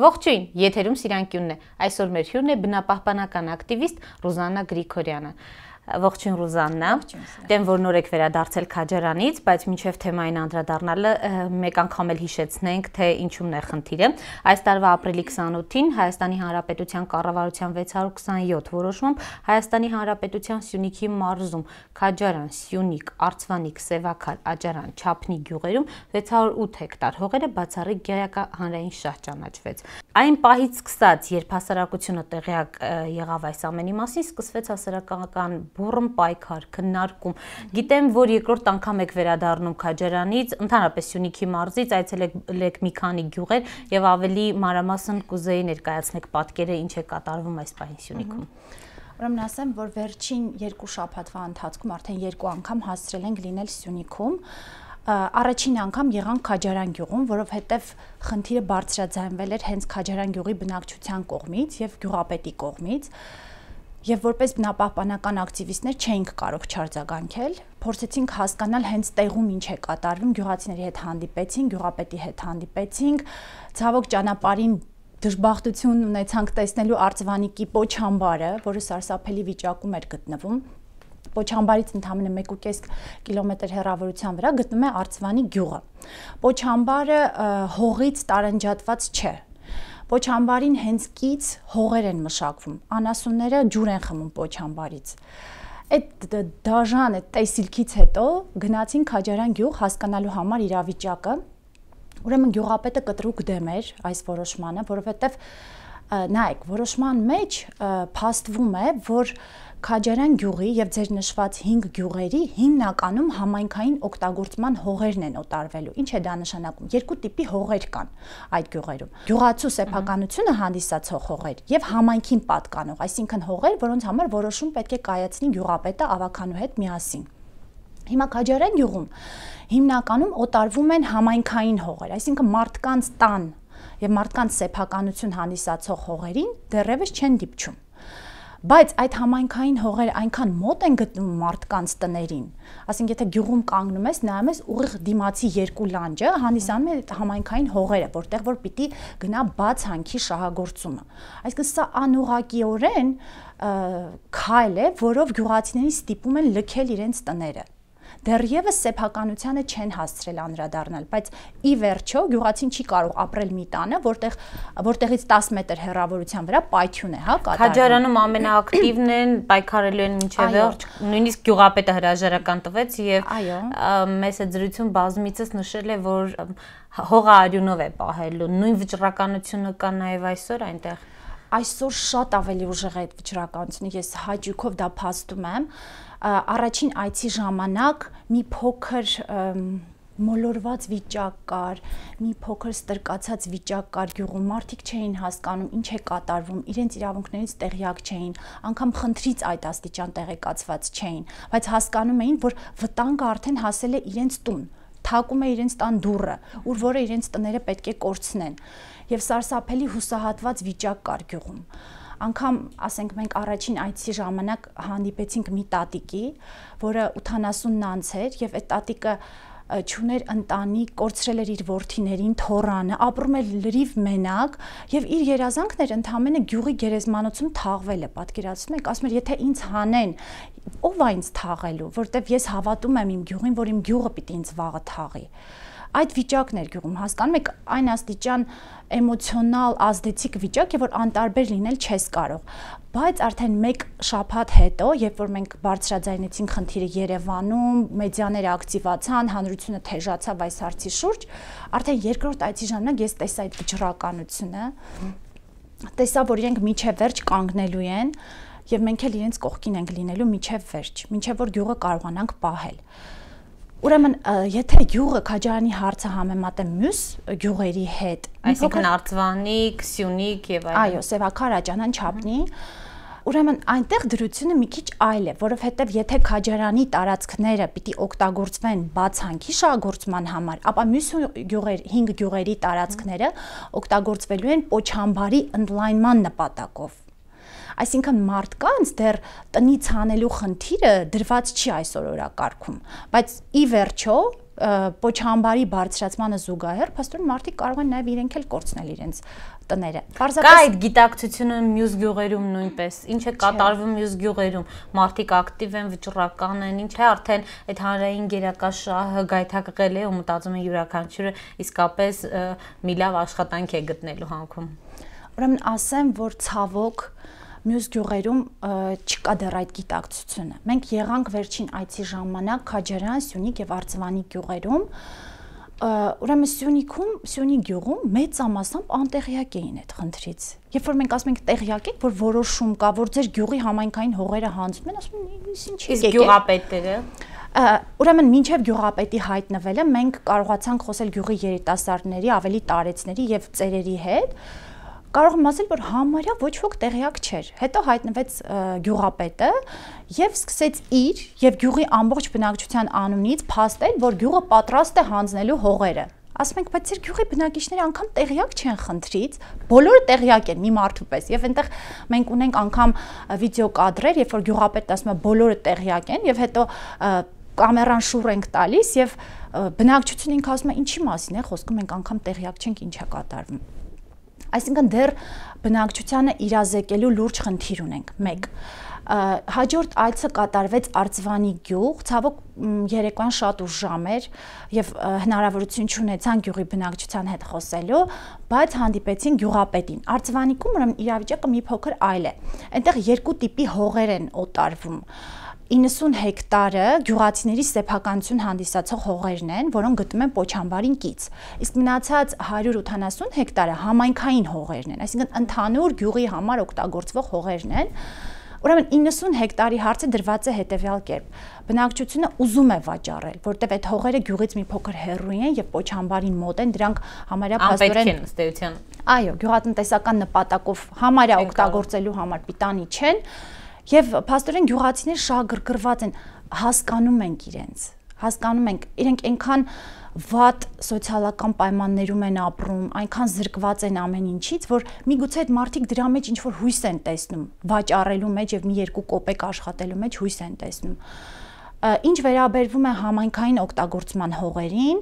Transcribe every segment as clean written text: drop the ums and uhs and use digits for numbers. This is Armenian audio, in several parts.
Ողջույն, եթերում Սիրանկյունն է, այսօր մեր հյուրն է բնապահպանական ակտիվիստ Ռուզաննա Գրիգորյանը։ Ողջույն Ռուզաննա, դեմ որ նոր եք վերադարձել Քաջարանից, բայց մինչև թեմային անդրադառնալը մեկ անգամ էլ հիշեցնենք, թե ինչումն է խնդիրը։ Այս տարվա ապրիլի 28-ին Հայաստանի Հանրապետության կառավարության 627 որոշմամբ Հայաստանի Հանրապետության Սյունիքի մարզում Քաջարան, Սյունիք, Արցվանիկ, Սևաքար, Աճարան, Չափնի գյուղերում 608 հեկտար հողերը բացառիկ գերականհանրային շահ ճանաչվեց։ Այն պահից սկսած, երբ հասարակությունը տեղյակ եղավ այս ամենի մասին, սկսվեց հասարակական բուռն պայքար, քննարկում։ Գիտեմ, որ երկրորդ անգամ եք վերադառնում Քաջարանից, ընդհանրապես Սյունիքի մարզից, այցելեք մի քանի գյուղեր եւ ավելի մանրամասն կուզեի ներկայացնեք պատկերը, ինչ է կատարվում այս պահին Սյունիքում։ Ուրեմն ասեմ, որ վերջին 2 շաբաթվա ընթացքում արդեն 2 անգամ հասցրել ենք լինել Սյունիքում։ Առաջին անգամ եղանք Քաջարան գյուղում, որովհետև խնդիրը բարձրաձայնվել էր հենց Քաջարան գյուղի բնակչության կողմից եւ գյուղապետի կողմից։ Եվ որպես բնապահպանական ակտիվիստներ չէինք կարող չարձագանքել, փորձեցինք հասկանալ հենց տեղում ինչ է կատարվում, գյուղացիների հետ հանդիպեցինք, գյուղապետի հետ հանդիպեցինք, ցավոք ճանապարհին դժբախտություն ունեցանք տեսնելու Արցվանիկի Պոչամբարը, որը սարսափելի վիճակում էր գտնվում։ Պոչամբարից ընդամենը 1.5 կիլոմետր հեռավորության վրա գտնվում է Արցվանի գյուղը։ Պոչամբարը հողից տարանջատված չէ։ Պոչամբարին հենց կից հողեր են մշակվում, անասունները ջուր են խմում Պոչամբարից։ Այդ դաժան այդ տեսիլքից հետո գնացին Քաջարան գյուղ հասկանալու համար իրավիճակը։ Ուրեմն գյուղապետը կտրուկ դեմ էր այս որոշմանը, որովհետև նայեք, որոշման մեջ փաստվում է, որ Քաջարան գյուղի եւ ձեր նշված 5 գյուղերի հիմնականում համայնքային օգտագործման հողերն են օտարվելու։ Ինչ է դա նշանակում։ Երկու տիպի հողեր կան այդ գյուղերում։ Գյուղացու սեփականությունը հանդիսացող հողեր եւ համայնքին պատկանող, այսինքն հողեր, որոնց համար որոշում պետք է կայացնի գյուղապետը ավականու հետ միասին։ Հիմա Քաջարան գյուղում հիմնականում օտարվում են համայնքային հողեր, այսինքն մարդկանց տան եւ մարդկանց սեփականություն հանդիսացող հողերին դեռևս չեն դիպչում։ Բայց այդ համայնքային հողերը այնքան մոտ են գտնվում մարդկանց տներին, ասենք եթե գյուղում կանգնում ես, նայում ես ուղիղ դիմացի երկու լանջը հանդիսանում է համայնքային հողերը, որտեղ որ պիտի գնա բաց հանքի շահագործումը։ Այսինքն սա անուղղակիորեն քայլ է, որով գյուղացիներին ստիպում են լքել իրենց տները։ Դեռևս սեփականությանը չեն հասցրել անդրադառնալ, բայց ի վերջո գյուղացին չի կարող ապրել մի տանը, որտեղից 10 մետր հեռավորության վրա պայթյուն է, հա, կատարվում։ Քաջարանում ամենաակտիվն են, պայքարելու են մինչև վերջ, նույնիսկ գյուղապետը հրաժարական տվեց եւ մեծ զրույցում բազմիցս նշել է, որ հողը արյունով է պահելու, նույն վճռականությունը կա նաեւ այսօր այնտեղ։ Այսօր շատ ավելի ուժեղ է այդ վճռականությունը, ես հաճույքով դա փաստում եմ։ Առաջին այցի ժամանակ մի փոքր մոլորված վիճակ կար, մի փոքր ստրկացած վիճակ կար գյուղում, մարդիկ չէին հասկանում ինչ է կատարվում, իրենց իրավունքներից տեղյակ չէին, անգամ խնդրից այդ աստիճան տեղեկացված չէին, բայց հասկանում էին, որ վտանգը արդեն հասել է իրենց տուն, թակում է իրենց տան դուռը, ուր որը իրենց տները պետք է կորցնեն, եւ սարսափելի հուսահատված վիճակ կար գյուղում։ Անկամ, ասենք, մենք առաջին այցի ժամանակ հանդիպեցինք մի տատիկի, որը 80-ն անց էր եւ այդ տատիկը չուներ ընտանիք, կորցրել էր իր որդիներին, թոռանը, ապրում էր լրիվ մենակ եւ իր երազանքն էր ընդամենը գյուղի գերեզմանոցում թաղվելը, պատկերացնում եք, ասում էր, եթե ինձ հանեն, ով է ինձ թաղելու, որտեվ ես հավատում եմ իմ գյուղին, որ իմ գյուղը պիտի ինձ վաղը թաղի։ Այդ վիճակն էր գյուղում, հասկանում եք, այն աստիճան էմոցիոնալ ազդեցիկ վիճակ է, որ անտարբեր լինել չես կարող։ Բայց արդեն 1 շաբաթ հետո, երբ որ մենք բարձրաձայնեցինք խնդիրը Երևանում, մեդիաները ակտիվացան, հանրությունը թեժացավ այս հարցի շուրջ, արդեն երկրորդ այցի ժամանակ ես տեսա այդ վճռականությունը, տեսա, որ իրենք միջև վերջ կանգնելու են, եւ մենք էլ իրենց կողքին ենք լինելու միջև վերջ, մինչեւ որ գյուղը կարողանանք պահել։ Ուրեմն, եթե գյուղը Քաջարանի հարցը համեմատեմ մյուս գյուղերի հետ, այսինքն Արցվանիկ, Սյունիք եւ այլն։ Այո, Սևաքար, Աճարան, Չափնի, ուրեմն այնտեղ դրությունը մի քիչ այլ է, որովհետեւ եթե Քաջարանի տարածքները պիտի օգտագործվեն բաց հանքի շահագործման համար, ապա մյուս գյուղեր, 5 գյուղերի տարածքները օգտագործվելու են Պոչամբարի ընդլայնման նպատակով։ Այսինքն մարդկանց դեռ տնից հանելու խնդիրը դրված չի այսօր օրակարգում, բայց ի վերջո պոչամբարի բարձրացմանը զուգահեռ փաստորեն մարդիկ կարող են նաև իրենք էլ կորցնել իրենց տները։ Կա այդ գիտակցությունը մյուս գյուղերում նույնպես, ինչ է կատարվում մյուս գյուղերում, մարդիկ ակտիվ են, վճռական են, ինչ է արդեն այդ հանրային գերակա շահը գայթակղել է ու մտածում են յուրաքանչյուրը իսկապես մի լավ աշխատանք է գտնելու հանքում։ Ուրեմն ասեմ, որ ցավոք մյուս գյուղերում չկա դեռ այդ գիտակցությունը։ Մենք եղանք վերջին այցի ժամանակ Քաջարյան, Սյունիք եւ Արծվանի գյուղերում, ուրեմն Սյունիք գյուղում մեծամասամբ անտեղյակ էին այդ խնդրից։ Երբ որ մենք ասում ենք տեղյակ եք, որ որոշում կա, որ ձեր գյուղի համայնքային հողերը հանձնում են, ասում են, ինչ եք։ Իսկ գյուղապետերը ուրեմն մինչև գյուղապետի հայտնվելը մենք կարողացանք խոսել գյուղի երիտասարդների, ավելի տարեցների եւ ծերերի հետ։ Կարող եմ ասել, որ համարյա ոչ ոք տեղյակ չէր։ Հետո հայտնվեց գյուղապետը եւ սկսեց իր եւ գյուղի ամբողջ բնակչության անունից փաստել, որ գյուղը պատրաստ է հանձնելու հողերը։ Ասում ենք, բայց ձեր գյուղի բնակիչները անգամ տեղյակ չեն խնդրից, բոլորը տեղյակ են մի մարդու պես։ Եվ այնտեղ մենք ունենք անգամ վիդեո կադրեր, երբ որ գյուղապետն ասում է բոլորը տեղյակ են եւ հետո կամերան շուռ ենք տալիս եւ բնակչությունը ինքը ասում է ինչի մասին է խոսքը, մենք անգամ տեղյակ չենք ինչ է կատարվում։ Այսինքն դեռ բնակչությանը իրազեկելու լուրջ խնդիր ունենք։ 1. Հաջորդ այցը կատարվեց Արծվանի գյուղ, ցավոք երեկոյան շատ ուշ ժամ էր եւ հնարավորություն չունեցան գյուղի բնակչության հետ խոսելու, բայց հանդիպեցին գյուղապետին։ Արծվանիկում ուրեմն իրավիճակը մի փոքր այլ է։ Այնտեղ երկու տիպի հողեր են օտարվում։ 90 հեկտարը գյուղացիների սեփականություն հանդիսացող հողերն են, որոնք գտնում են Պոչամբարին կից։ Իսկ մնացած 180 հեկտարը համայնքային հողերն են, այսինքն ընդհանուր գյուղի համար օգտագործվող հողերն են։ Ուրեմն 90 հեկտարի հարցը դրված է հետևյալ կերպ։ Բնակչությունը ուզում է վաճառել, որտեղ այդ հողերը գյուղից մի փոքր հեռու են եւ Պոչամբարին մոտ են, դրանք համարյա փաստորեն այո, գյուղատնտեսական նպատակով համարյա օգտագործելու համար պիտանի չեն։ Եվ փաստորեն գյուղացիները շահագրգռված են, հասկանում ենք իրենք այնքան վատ սոցիալական պայմաններում են ապրում, այնքան զրկված են ամեն ինչից, որ միգուցե այդ մարդիկ դրա մեջ ինչ որ հույս են տեսնում, վաճառելու մեջ եւ մի երկու կոպեկ աշխատելու մեջ հույս են տեսնում։ Ինչ վերաբերվում է համայնքային օգտագործման հողերին,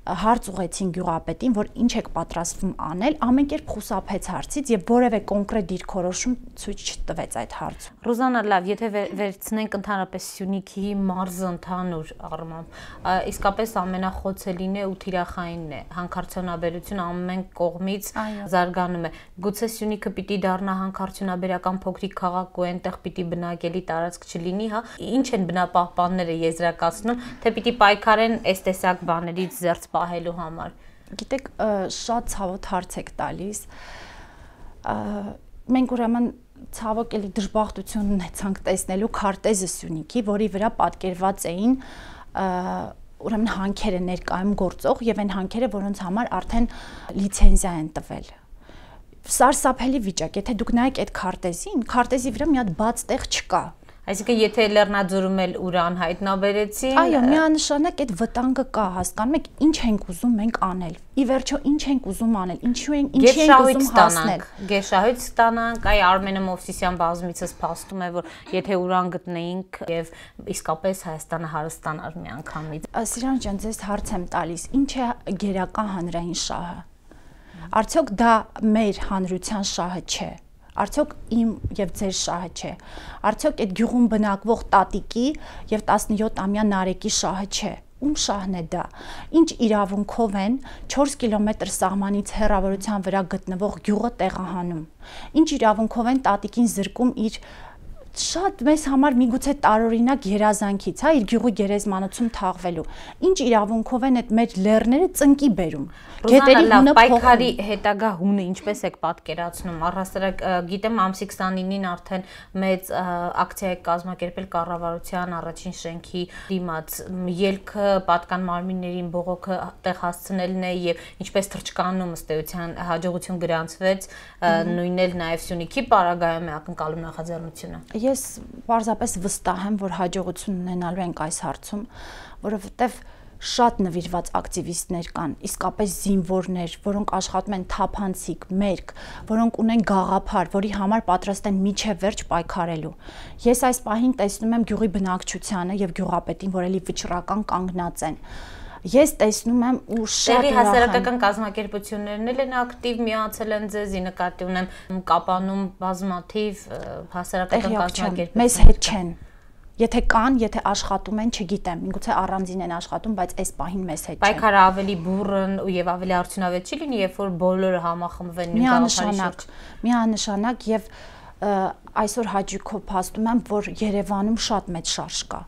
հարց ուղեցին գյուղապետին, որ ինչ եք պատրաստվում անել, ամեն կերպ խուսափեց հարցից եւ որևէ կոնկրետ դիրքորոշում ցույց չտվեց այդ հարցում։ Ռուզանա, լավ, եթե վերցնենք ընդհանրապես Սյունիքի մարզը ընդհանուր առմամբ, իսկապես ամենախոցելին է ու թիրախայինն է, հանքարդյունաբերությունը ամեն կողմից զարգանում է։ Գուցե Սյունիքը պիտի դառնա հանքարդյունաբերական փոքրիկ քաղաք ու այնտեղ պիտի բնակելի տարածք չլինի, հա։ Ինչ են բնապահպանները եզրակացնում, թե պիտի պայքարեն այս տեսակ բաներից զերծ պահելու համար։ Գիտեք, շատ ցավոտ հարց եք տալիս։ Մենք ուրեմն ցավոք էլի դժբախտություն ունեցանք տեսնելու քարտեզը Սյունիքի, որի վրա պատկերված էին ուրեմն հանքերը ներկայում գործող եւ այն հանքերը, որոնց համար արդեն լիցենզիա են տվել։ Սարսափելի վիճակ, եթե դուք նայեք այդ քարտեզին, քարտեզի վրա մի հատ բաց տեղ չկա։ Այսինքն եթե Լեռնաձորում էլ ուրան հայտնաբերեցին, այո, միանշանակ այդ վտանգը կա, հասկանում եք, ինչ ենք ուզում մենք անել։ Ի վերջո ինչ ենք ուզում անել, ինչի ենք ուզում հասնել։ Գերշահույթ ստանանք, այ Արմենը Մովսիսյան բազմիցս փաստում է, որ եթե ուրան գտնեինք եւ իսկապես Հայաստանը հարստանար միանգամից։ Սիրան ջան, ձեզ հարց եմ տալիս, ինչ է գերակա հանրային շահը։ Արդյոք դա մեր հանրության շահը չէ։ Արդյոք իմ եւ ձեր շահը չէ։ Արդյոք այդ գյուղում բնակվող տատիկի եւ 17-ամյա Նարեկի շահը չէ։ Ում շահն է դա։ Ինչ իրավունքով են 4 կիլոմետր սահմանից հեռավորության վրա գտնվող գյուղը տեղահանում։ Ինչ իրավունքով են տատիկին զրկում իր շատ մեզ համար միգուցե տարօրինակ երազանքից, հա, իր գյուղի գերեզմանոցում թաղվելու։ Ինչ իրավունքով են այդ մեր լեռները ծնկի բերում։ Գետերի հունը պայքարի հետագա հունը ինչպես եք պատկերացնում։ Առհասարակ գիտեմ ամսի 29-ին արդեն մեծ ակցիա է կազմակերպել կառավարության առաջին շենքի դիմաց։ Ելքը պատկան մարմիններին բողոքը տեղ հասցնելն է եւ ինչպես թրջկանում ըստ էության հաջողություն գրանցվեց, նույնն էլ նաեւ Սյունիքի պարագայում է ակնկալում նախաձեռնությունը։ Ես պարզապես վստահ եմ, որ հաջողություն ունենալու ենք այս հարցում, որովհետև շատ նվիրված ակտիվիստներ կան, իսկապես զինվորներ, որոնք աշխատում են թափանցիկ, մերկ, որոնք ունեն գաղափար, որի համար պատրաստ են մինչև վերջ պայքարելու։ Ես այս պահին տեսնում եմ գյուղի բնակչությանը եւ գյուղապետին, որ էլի վճռական կանգնած են։ Ես տեսնում եմ ու շատ հասարակական կազմակերպություններն են ակտիվ միացել են ձեզի, նկատի ունեմ Կապանում բազմաթիվ հասարակական կազմակերպություններ։ Մեզ հետ չեն։ Եթե կան, եթե աշխատում են, չգիտեմ, միգուցե առանձին են աշխատում, բայց այս պահին մեզ հետ չեն։ Պայքարը ավելի բուռն եւ ավելի արդյունավետ չի լինի, երբ որ բոլորը համախմբվեն նույն գաղափարի շուրջ։ Միանշանակ եւ այսօր հաճույքով փաստում եմ, որ Երևանում շատ մեծ շարժ կա։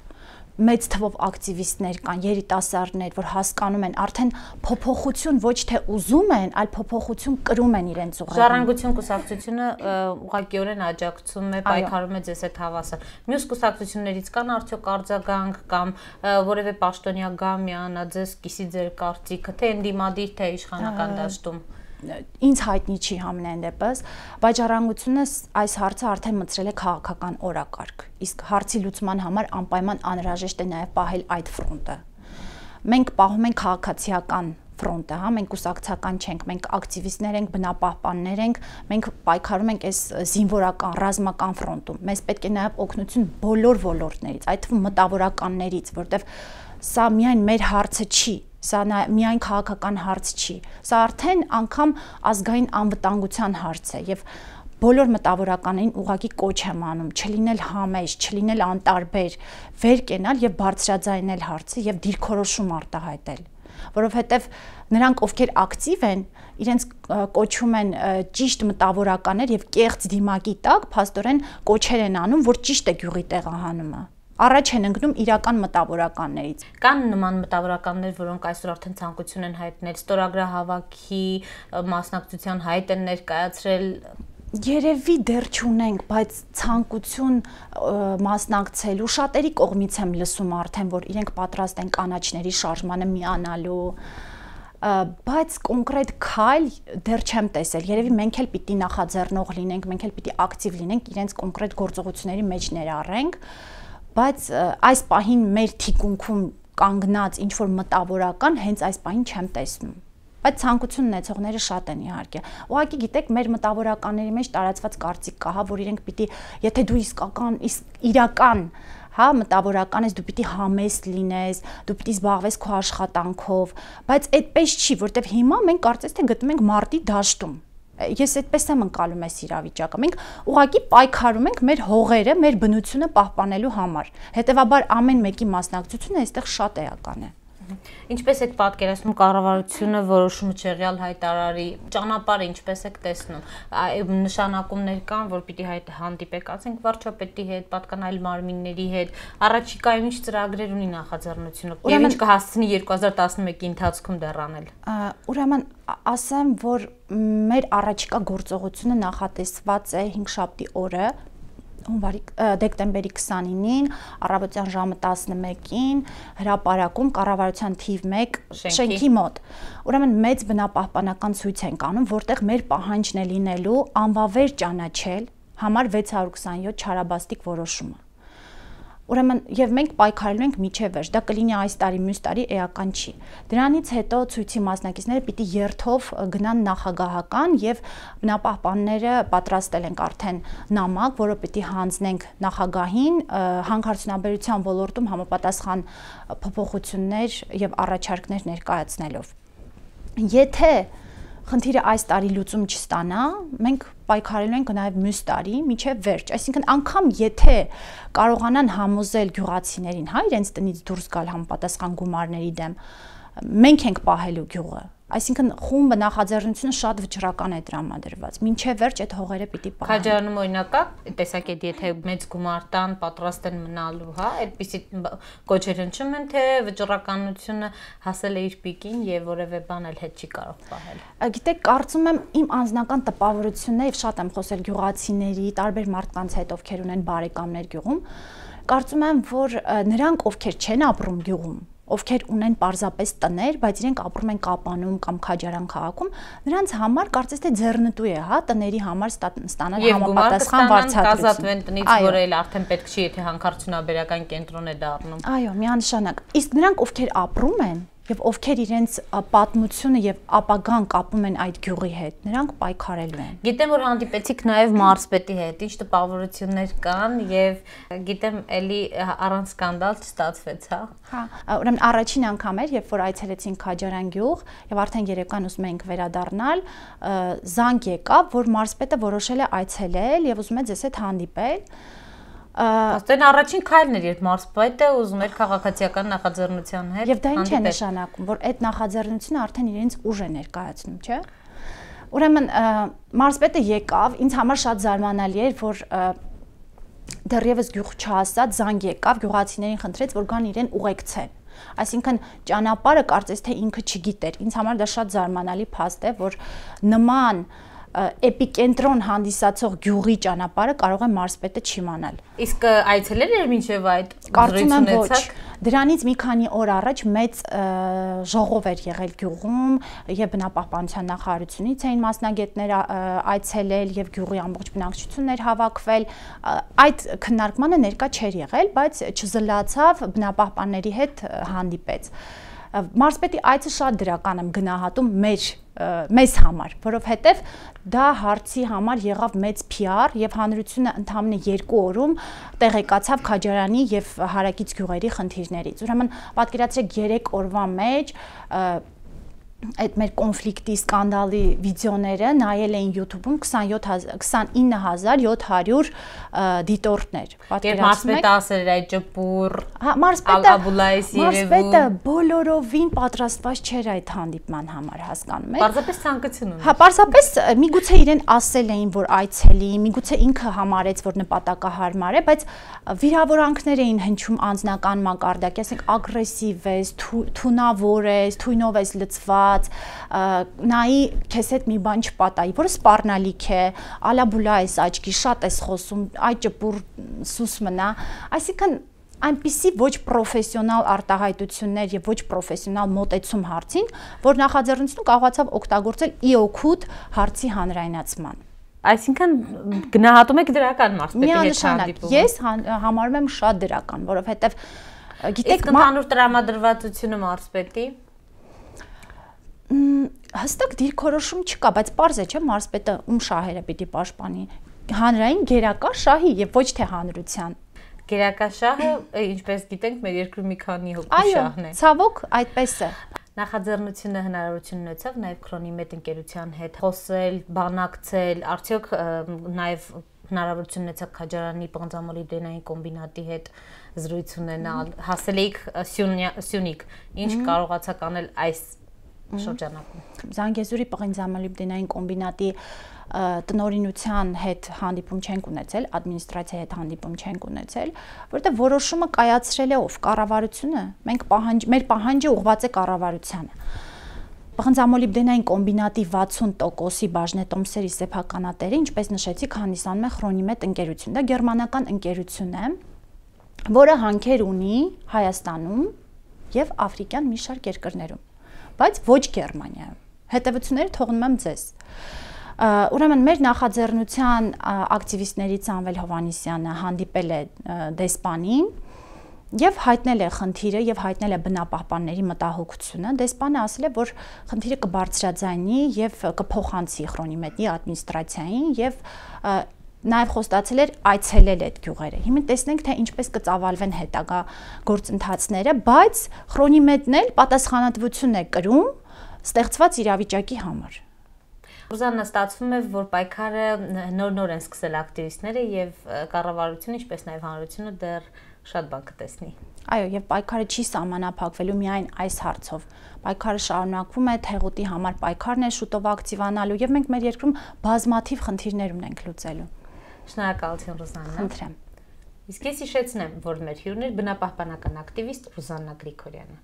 Մեծ թվով ակտիվիստներ կան, երիտասարդներ, որ հասկանում են, արդեն փոփոխություն ոչ թե ուզում են, այլ փոփոխություն կրում են իրենց ուղեղում։ Ժառանգություն կուսակցությունը ուղղակիորեն աջակցում է, պայքարում է ձեզ հետ հավասար։ Մյուս կուսակցություններից կան արդյոք արձագանք կամ որևէ պաշտոնյա գա միանա ձեզ, կիսի ձեր կարծիքը, թե ընդդիմադիր, թե իշխանական դաշտում։ Ինձ հայտնի չի համենայն դեպս, բայց ժառանգությունը այս հարցը արդեն մտցրել է քաղաքական օրակարգ։ Իսկ հարցի լուծման համար անպայման անհրաժեշտ է նաև պահել այդ ֆրոնտը։ Մենք պահում ենք քաղաքացիական ֆրոնտը, հա, մենք կուսակցական չենք, մենք ակտիվիստներ ենք, բնապահպաններ ենք, մենք պայքարում ենք այս զինվորական, ռազմական ֆրոնտում։ Մեզ պետք է նաև օգնություն բոլոր ոլորտներից, այդ թվում մտավորականներից, որտեվ սա միայն մեր հարցը չի, սա միայն քաղաքական հարց չի, սա արդեն անգամ ազգային անվտանգության հարց է եւ բոլոր մտավորականներին ուղղակի կոչ եմ անում չլինել համեժ, չլինել անտարբեր, վեր կենալ եւ բարձրաձայնել հարցը եւ դիրքորոշում արտահայտել, որովհետեւ նրանք ովքեր ակտիվ են, իրենց կոչում են ճիշտ մտավորականներ եւ կեղծ դիմակի տակ փաստորեն կոչեր են անում, որ ճիշտ է գյուղի տեղահանումը։ Առաջ են ընկնում իրական մտավորականներից։ Կան նման մտավորականներ, որոնք այսօր արդեն ցանկություն են հայտնել ստորագրահավաքի մասնակցության հայտ են ներկայացրել։ Երևի դեռ չունենք, բայց ցանկություն մասնակցելու շատերի կողմից եմ լսում արդեն, որ իրենք պատրաստ են կանաչների շարժմանը միանալու, բայց կոնկրետ քայլ դեռ չեմ տեսել։ Երևի մենք էլ պիտի նախաձեռնող լինենք, մենք էլ պիտի ակտիվ լինենք, իրենց կոնկրետ գործողությունների մեջ ներառենք, բայց այս պահին մեր թիկունքում կանգնած ինչ որ մտավորական հենց այս պահին չեմ տեսնում։ Բայց ցանկություն ունեցողները շատ են իհարկե։ Ուղղակի գիտեք, մեր մտավորականների մեջ տարածված կարծիք կա, հա, որ իրենք պիտի, եթե դու իրական, հա, մտավորական ես, դու պիտի համեստ լինես, դու պիտի զբաղվես քո աշխատանքով, բայց այդպես չի, որտեվ հիմա մենք կարծես թե գտնում ենք մարտի դաշտում։ Ես այդպես եմ ընկալում այս իրավիճակը։ Մենք ուղղակի պայքարում ենք մեր հողերը, մեր բնությունը պահպանելու համար։ Հետևաբար ամեն մեկի մասնակցությունը այստեղ շատ էական է։ Ինչպես եք պատկերացնում կառավարությունը որոշումը չեղյալ հայտարարի, ճանապարհը ինչպես եք տեսնում, նշանակումներ կան, որ պիտի հանդիպեք, ասենք վարչապետի հետ, պատկանայլ մարմինների հետ, առաջիկայում ինչ ծրագրեր ունի նախաձեռնությունը, եւ ինչ կհասցնի 2011-ի ընթացքում դեռ անել։ Ուրեմն ասեմ, որ մեր առաջիկա գործողությունը նախատեսված է 5-շաբթի օրը դեկտեմբերի 29-ին առավոտյան ժամը 11-ին հրապարակում կառավարության թիվ 1 շենքի մոտ։ Ուրեմն մեծ բնապահպանական ցույց ենք անում, որտեղ մեր պահանջն է լինելու անվավեր ճանաչել համար 627 չարաբաստիկ որոշումը։ Ուրեմն եւ մենք պայքարելու ենք միջև վերջ, դա կլինի այս տարի, մյուս տարի էական չի։ Դրանից հետո ցույցի մասնակիցները պիտի երթով գնան նախագահական եւ բնապահպանները պատրաստել ենք արդեն նամակ, որը պիտի հանձնենք նախագահին հանքարդյունաբերության ոլորտում համապատասխան փոփոխություններ եւ առաջարկներ ներկայացնելով։ Եթե խնդիրը այս տարի լուծում չստանա, մենք պայքարելու ենք նաև մյուս տարի միջև վերջ, այսինքն անգամ եթե կարողանան համոզել գյուղացիներին, հա, իրենց տնից դուրս գալ համապատասխան գումարների դեմ, մենք ենք պահելու գյուղը, այսինքն խումբը նախաձեռնությունը շատ վճռական է տրամադրված, մինչև վերջ այդ հողերը պիտի պահեն։ Քաջարանում օրինակ է տեսակետ, եթե մեծ գումար տան, պատրաստ են մնալու, հա, այդպիսի կոչեր հնչում են, թե վճռականությունը հասել է իր պիկին եւ որևէ բան էլ հետ չի կարող պահել։ Գիտեք, կարծում եմ իմ անձնական տպավորությունն է եւ շատ եմ խոսել գյուղացիների, տարբեր մարդկանց հետ, ովքեր ունեն բարեկամներ գյուղում, կարծում եմ, որ նրանք, ովքեր չեն ապրում գյուղում, ովքեր ունեն պարզապես տներ, բայց իրենք ապրում են Կապանում կամ Քաջարան քաղաքում, նրանց համար կարծես թե ձեռնտու է, հա, տների համար ստանալ համապատասխան վարձատրություն։ Կազատվեն տնից, որը էլ արդեն պետք չի, եթե հանքարդյունաբերական կենտրոն է դառնում։ Այո, միանշանակ։ Իսկ նրանք, ովքեր ապրում են, եւ ովքեր իրենց պատմությունը եւ ապագան կապում են այդ գյուղի հետ, նրանք պայքարելու են։ Գիտեմ, որ հանդիպեցիք նաեւ մարզպետի հետ, ինչ տպավորություններ կան եւ գիտեմ, էլի առանց սկանդալ չստացվեց, հա։ Հա, ուրեմն առաջին անգամ էր, երբ որ այցելեցինք Քաջարյան գյուղ եւ արդեն երեկոյան ուզում էինք վերադառնալ, զանգ եկավ, որ մարզպետը որոշել է այցելել եւ ուզում է ձեզ հետ հանդիպել։ Աստեն առաջին քայլն էր, երբ մարզպետը ուզում էր քաղաքացիական նախաձեռնության հետ։ Եվ դա ինչ է նշանակում, որ այդ նախաձեռնությունը արդեն իրենց ուժ է ներկայացնում, չէ՞։ Ուրեմն մարզպետը եկավ, ինձ համար շատ զարմանալի էր, որ դեռևս գյուղ չհասած զանգ եկավ, գյուղացիներին խնդրեց, որ գան իրեն ուղեկցեն։ Այսինքն ճանապարհը կարծես թե ինքը չգիտեր։ Ինձ համար դա շատ զարմանալի փաստ է, որ նման էպիկենտրոն հանդիսացող գյուղի ճանապարհը կարող է մարզպետը չիմանալ։ Իսկ այցելել էր մինչև այդ կարծում եմ ոչ։ Դրանից մի քանի օր առաջ մեծ ժողով էր եղել գյուղում եւ բնապահպանության նախարարությունից էին մասնագետներ այցելել եւ գյուղի ամբողջ բնակչությունն էր հավաքվել։ Այդ քննարկմանը ներկա չէր եղել, բայց չզլացավ բնապահպանների հետ հանդիպեց։ Մարզպետի այցը շատ դրական եմ գնահատում մեզ համար, որովհետև դա հարցի համար եղավ մեծ PR եւ հանրությունը ընդամենը 2 օրում տեղեկացավ Քաջարյանի եւ հարակից գյուղերի խնդիրներից։ Ուրեմն պատկերացրեք 3 օրվա մեջ այդ մեր կոնֆլիկտի սկանդալի վիդեոները նայել էին YouTube-ում 29700 դիտորդներ։ Երբ մարզպետը ասել էր այդ ճպուր, Աբուլայիսի մարզպետը բոլորովին պատրաստված չէր այդ հանդիպման համար, հասկանում եք։ Պարզապես ցանկություն ուներ։ Հա, պարզապես միգուցե իրեն ասել էին, որ այցելի, միգուցե ինքը համարեց, որ նպատակահարմար է, բայց վիրավորանքներ էին հնչում անձնական մակարդակի, ասենք ագրեսիվ ես, թունավոր ես, թույնով ես լցված, նայի քեզ հետ մի բան չպատայի, որը սպառնալիք է, ալաբուլա ես աչքի, շատ ես խոսում, այ ճպուր սուս մնա, այսինքն այնպիսի ոչ պրոֆեսիոնալ արտահայտություններ եւ ոչ պրոֆեսիոնալ մոտեցում հարցին, որ նախաձեռնությունը կարողացավ օգտագործել ի օգուտ հարցի հանրայնացման։ Այսինքն գնահատում եք դրական մարզպետի հետ հանդիպումը։ Ես համարում եմ շատ դրական, որովհետեւ գիտեք, ընդհանուր տրամադրվածությունը մարզպետի հստակ դիրքորոշում չկա, բայց պարզ է, չէ՞, մարզպետը ում շահերը պիտի պաշտպանի, հանրային գերակա շահի եւ ոչ թե հանրության։ Գերակա շահը, ինչպես գիտենք, մեր երկրում մի քանի հոգու շահն է։ Այո, ցավոք այդպես է։ Նախաձեռնությունը հնարավորություն ունեցավ նաև Քրոնիմեդ ընկերության հետ խոսել, բանակցել, արդյոք նաև հնարավորություն ունեցավ Քաջարյանի պղնձամոլիբդենային կոմբինատի հետ զրույց ունենալ, հասել եք Սյունիք, ինչ կարողացաք անել այս շրջանակում։ Զանգեզուրի պղնձամոլիբդենային կոմբինատի տնօրինության հետ հանդիպում չենք ունեցել, ադմինիստրացիայի հետ հանդիպում չենք ունեցել, որովհետև որոշումը կայացրել է ով, կառավարությունը, մեր պահանջը ուղղված է կառավարությանը։ Պղնձամոլիբդենային կոմբինատի 60%-ի բաժնետոմսերի սեփականատերը, ինչպես նշեցիք, հանդիսանում է Քրոնիմեդ ընկերություն։ Դա գերմանական ընկերություն է, որը հանքեր ունի Հայաստանում եւ աֆրիկյան մի շարք երկրներում, բայց ոչ Գերմանիայում։ Հետևությունները թողնում եմ ձեզ։ Ուրեմն մեր նախաձեռնության ակտիվիստներից Անվել Հովանիսյանը հանդիպել է դեսպանին եւ հայտնել է խնդիրը եւ հայտնել է բնապահպանների մտահոգությունը։ Դեսպանը ասել է, որ խնդիրը կբարձրաձայնի եւ կփոխանցի Քրոնիմեդի ադմինիստրացիային եւ նաև խոստացել էր այցելել այդ գյուղերը։ Հիմա տեսնենք, թե ինչպես կծավալվեն հետագա գործընթացները, բայց Քրոնիմեդն էլ պատասխանատվություն է կրում ստեղծված իրավիճակի համար։ Ռուզաննա, ստացվում է, որ պայքարը նոր-նոր են սկսել ակտիվիստները եւ կառավարությունը, ինչպես նաև հանրությունը դեռ շատ բան կտեսնի։ Այո, եւ պայքարը չի սահմանափակվելու միայն այս հարցով։ Պայքարը շարունակվում է, Թեղուտի համար պայքարն է շուտով ակտիվանալու եւ մենք մեր երկրում բազմաթիվ խնդիրներ ունենք լուծելու։ Շնորհակալություն, Ռուզաննա։ Խնդրեմ։ Իսկ ես հիշեցնեմ, որ մեր հյուրն էր բնապահպանական ակտիվիստ Ռուզաննա Գրիգորյանը։